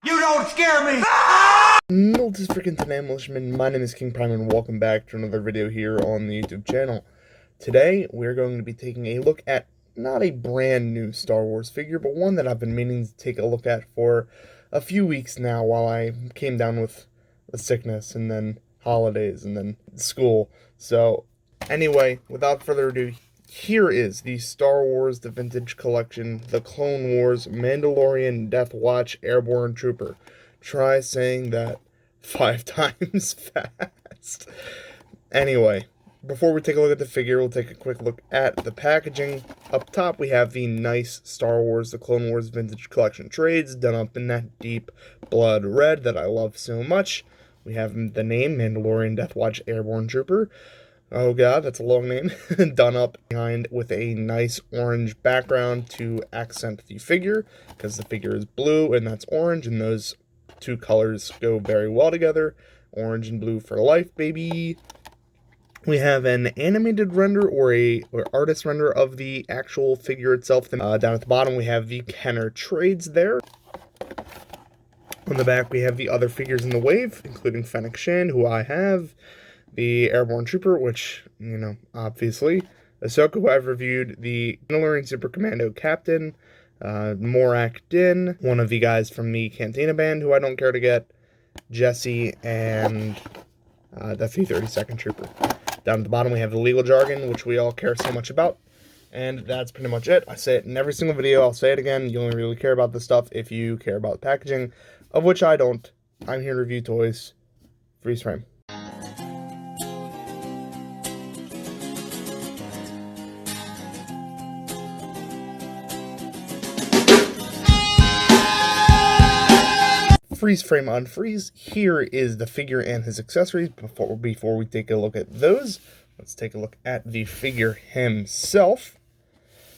You don't scare me! No, this is freaking today, militiamen. My name is King Prime, and welcome back to another video here on the YouTube channel. Today, we're going to be taking a look at not a brand new Star Wars figure, but one that I've been meaning to take a look at for a few weeks now while I came down with a sickness, and then holidays, and then school. So, anyway, without further ado, here is the Star Wars The Vintage Collection, The Clone Wars Mandalorian Death Watch Airborne Trooper. Try saying that 5 times fast. Anyway, before we take a look at the figure, we'll take a quick look at the packaging. Up top, we have the nice Star Wars The Clone Wars Vintage Collection trades done up in that deep blood red that I love so much. We have the name, Mandalorian Death Watch Airborne Trooper. Oh god, that's a long name. Done up behind with a nice orange background to accent the figure, because the figure is blue and that's orange, and those two colors go very well together. Orange and blue for life, baby. We have an animated render or artist render of the actual figure itself. Down at the bottom, we have the Kenner trades there. On the back, we have the other figures in the wave, including Fennec Shand, who I have. The Airborne Trooper, which, you know, obviously. Ahsoka, who I've reviewed. The Mandalorian Super Commando Captain. Morak Din, one of the guys from the Cantina Band, who I don't care to get. Jesse, and the 32nd Trooper. Down at the bottom, we have the legal jargon, which we all care so much about. And that's pretty much it. I say it in every single video. I'll say it again. You only really care about this stuff if you care about packaging, of which I don't. I'm here to review toys. Freeze frame. Freeze frame unfreeze. Here is the figure and his accessories. Before we take a look at those, let's take a look at the figure himself.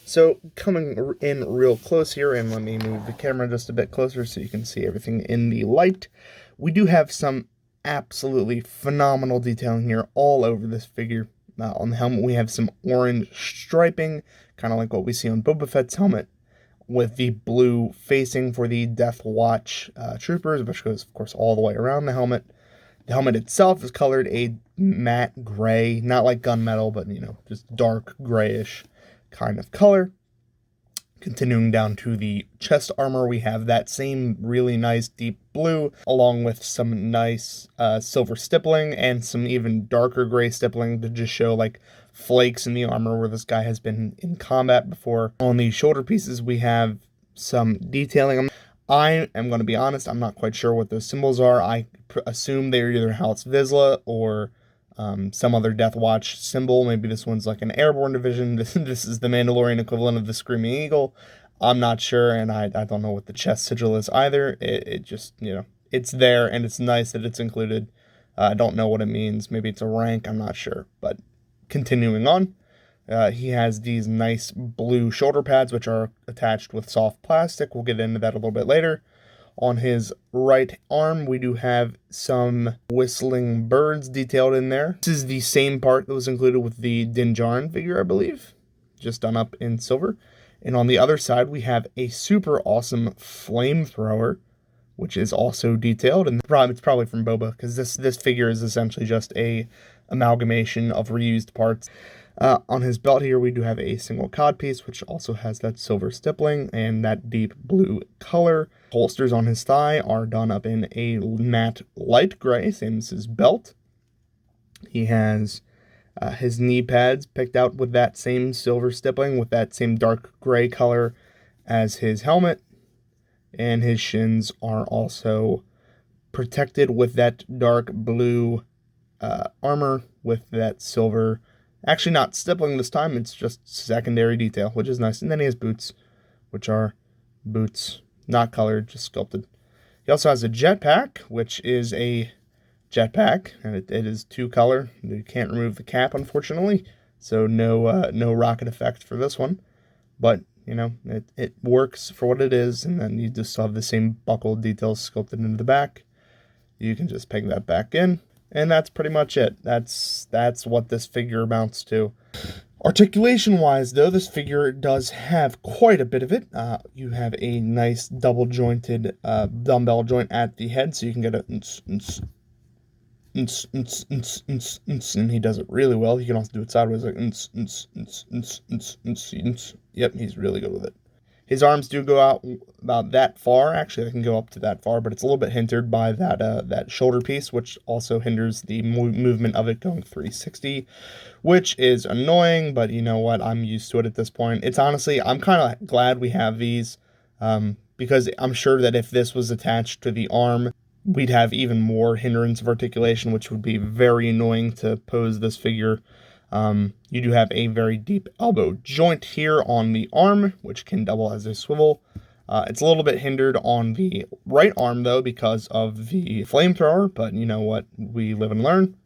So coming in real close here, and let me move the camera just a bit closer so you can see everything in the light. We do have some absolutely phenomenal detailing here all over this figure. On the helmet, we have some orange striping, kind of like what we see on Boba Fett's helmet, with the blue facing for the Death Watch troopers, which goes, of course, all the way around the helmet. The helmet itself is colored a matte gray, not like gunmetal, but, you know, just dark grayish kind of color. Continuing down to the chest armor, we have that same really nice deep blue, along with some nice silver stippling and some even darker gray stippling to just show, like, flakes in the armor where this guy has been in combat before. On the shoulder pieces, we have some detailing. I am going to be honest, I'm not quite sure what those symbols are. I assume they're either House Vizsla or some other Death Watch symbol. Maybe this one's like an Airborne division. This is the Mandalorian equivalent of the Screaming Eagle. I'm not sure, and I don't know what the chest sigil is either. It just, you know, it's there, and it's nice that it's included. I don't know what it means. Maybe it's a rank, I'm not sure, but continuing on, he has these nice blue shoulder pads, which are attached with soft plastic. We'll get into that a little bit later. On his right arm, we do have some whistling birds detailed in there. This is the same part that was included with the Din Djarin figure, I believe, just done up in silver. And on the other side, we have a super awesome flamethrower, which is also detailed. And it's probably from Boba, because this figure is essentially just a amalgamation of reused parts. On his belt here, we do have a single codpiece, which also has that silver stippling and that deep blue color. Holsters on his thigh are done up in a matte light gray, same as his belt. He has his knee pads picked out with that same silver stippling, with that same dark gray color as his helmet. And his shins are also protected with that dark blue armor with that silver, actually not stippling this time, it's just secondary detail, which is nice. And then he has boots, which are boots, not colored, just sculpted. He also has a jetpack, which is a jetpack, and it is 2-color. You can't remove the cap, unfortunately, so no rocket effect for this one. But, you know, it works for what it is, and then you just have the same buckle details sculpted into the back. You can just peg that back in. And that's pretty much it. That's what this figure amounts to. Articulation-wise, though, this figure does have quite a bit of it. You have a nice double-jointed dumbbell joint at the head, so you can get a and he does it really well. He can also do it sideways, like yep, he's really good with it. His arms do go out about that far. Actually, they can go up to that far, but it's a little bit hindered by that shoulder piece, which also hinders the movement of it going 360, which is annoying, but you know what? I'm used to it at this point. It's honestly, I'm kind of glad we have these, because I'm sure that if this was attached to the arm, we'd have even more hindrance of articulation, which would be very annoying to pose this figure. You do have a very deep elbow joint here on the arm, which can double as a swivel. It's a little bit hindered on the right arm, though, because of the flamethrower, but you know what? We live and learn.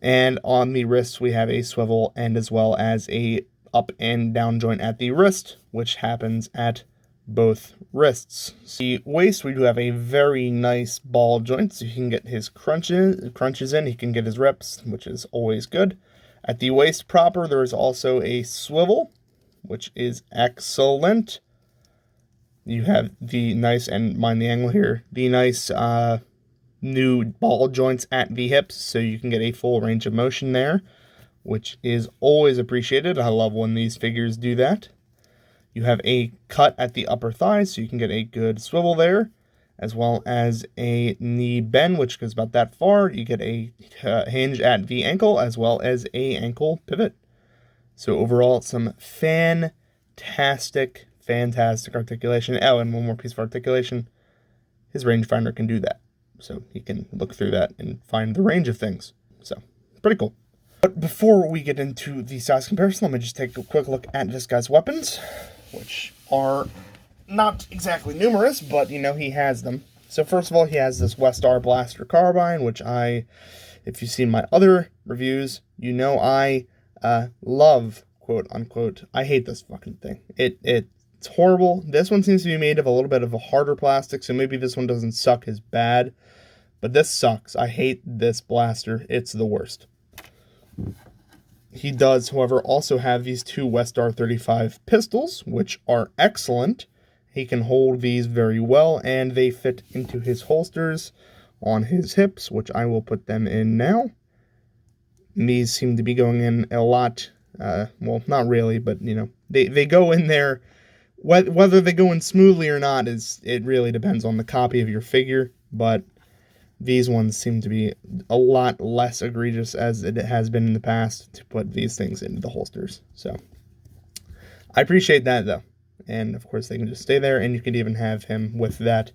And on the wrists, we have a swivel and as well as a up and down joint at the wrist, which happens at both wrists. The waist, we do have a very nice ball joint, so he can get his crunches in, he can get his reps, which is always good. At the waist proper, there is also a swivel, which is excellent. You have the nice, and mind the angle here, the nice new ball joints at the hips, so you can get a full range of motion there, which is always appreciated. I love when these figures do that. You have a cut at the upper thigh, so you can get a good swivel there, as well as a knee bend, which goes about that far. You get a hinge at the ankle, as well as a ankle pivot. So overall, some fantastic articulation. Oh, and one more piece of articulation. His rangefinder can do that. So he can look through that and find the range of things. So, pretty cool. But before we get into the size comparison, let me just take a quick look at this guy's weapons, which are not exactly numerous, but, you know, he has them. So first of all, he has this Westar Blaster Carbine, which if you've seen my other reviews, you know I love, quote unquote. I hate this fucking thing. It's horrible. This one seems to be made of a little bit of a harder plastic, so maybe this one doesn't suck as bad, but this sucks. I hate this blaster. It's the worst. He does, however, also have these two Westar 35 pistols, which are excellent. He can hold these very well, and they fit into his holsters on his hips, which I will put them in now. And these seem to be going in a lot, well, not really, but, you know, they go in there. Whether they go in smoothly or not, it really depends on the copy of your figure, but these ones seem to be a lot less egregious as it has been in the past to put these things into the holsters. So I appreciate that, though. And, of course, they can just stay there, and you could even have him with that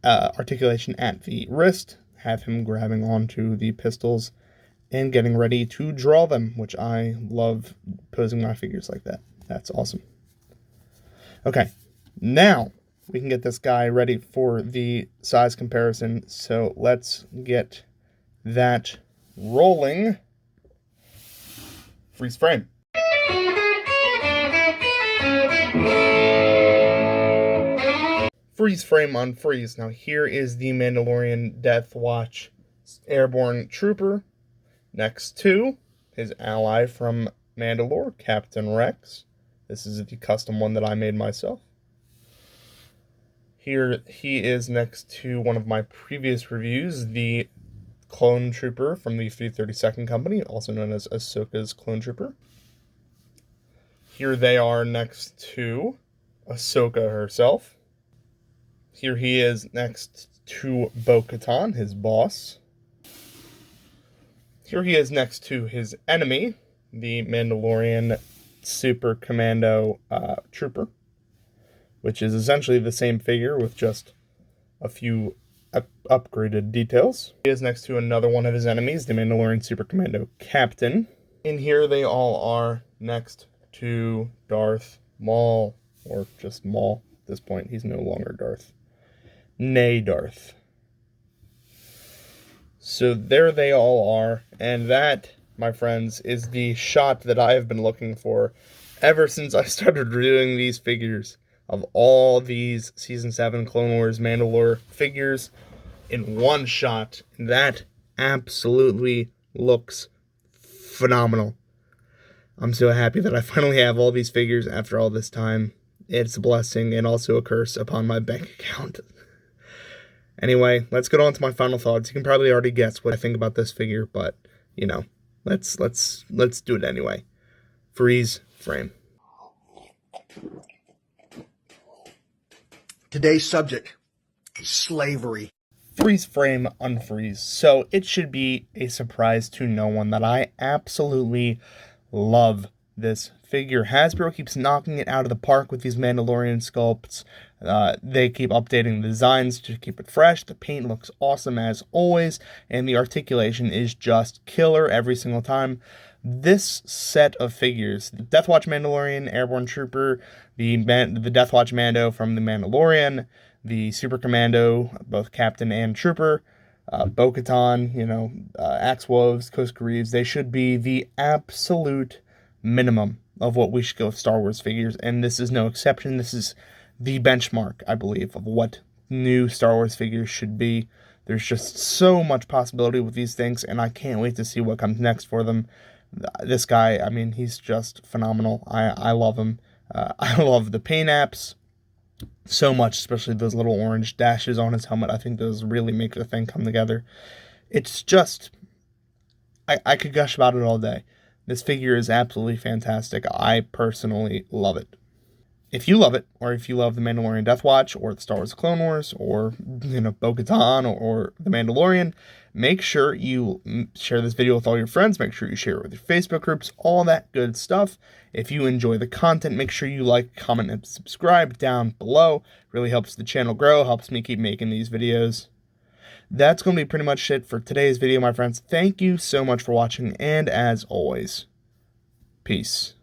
articulation at the wrist, have him grabbing onto the pistols and getting ready to draw them, which I love posing my figures like that. That's awesome. Okay, now we can get this guy ready for the size comparison, so let's get that rolling. Freeze frame. Freeze frame on freeze. Now here is the Mandalorian Death Watch Airborne Trooper next to his ally from Mandalore, Captain Rex. This is the custom one that I made myself. Here he is next to one of my previous reviews, the Clone Trooper from the 332nd Company, also known as Ahsoka's Clone Trooper. Here they are next to Ahsoka herself. Here he is next to Bo-Katan, his boss. Here he is next to his enemy, the Mandalorian Super Commando Trooper, which is essentially the same figure with just a few upgraded details. He is next to another one of his enemies, the Mandalorian Super Commando Captain. And here they all are next to Darth Maul, or just Maul at this point. He's no longer Darth. Nay, Darth. So there they all are, and that, my friends, is the shot that I have been looking for ever since I started reviewing these figures of all these Season 7 Clone Wars Mandalore figures in one shot. That absolutely looks phenomenal. I'm so happy that I finally have all these figures after all this time. It's a blessing and also a curse upon my bank account. Anyway, let's get on to my final thoughts. You can probably already guess what I think about this figure, but, you know, let's do it anyway. Freeze frame. Today's subject, slavery. Freeze frame unfreeze. So it should be a surprise to no one that I absolutely love this figure. Hasbro keeps knocking it out of the park with these Mandalorian sculpts. They keep updating the designs to keep it fresh. The paint looks awesome as always, and the articulation is just killer every single time. This set of figures, the Deathwatch Mandalorian, Airborne Trooper, the Deathwatch Mando from the Mandalorian, the Super Commando, both Captain and Trooper, Bo-Katan, Axe Woves, Koska Reeves, they should be the absolute minimum of what we should go with Star Wars figures, and this is no exception. This is the benchmark, I believe, of what new Star Wars figures should be. There's just so much possibility with these things, and I can't wait to see what comes next for them. This guy, I mean, he's just phenomenal. I love him. I love the paint apps so much, especially those little orange dashes on his helmet. I think those really make the thing come together. It's just, I could gush about it all day. This figure is absolutely fantastic. I personally love it. If you love it, or if you love the Mandalorian Deathwatch, or the Star Wars Clone Wars, or, Bo-Katan, or the Mandalorian, make sure you share this video with all your friends. Make sure you share it with your Facebook groups, all that good stuff. If you enjoy the content, make sure you like, comment, and subscribe down below. Really helps the channel grow, helps me keep making these videos. That's going to be pretty much it for today's video, my friends. Thank you so much for watching, and as always, peace.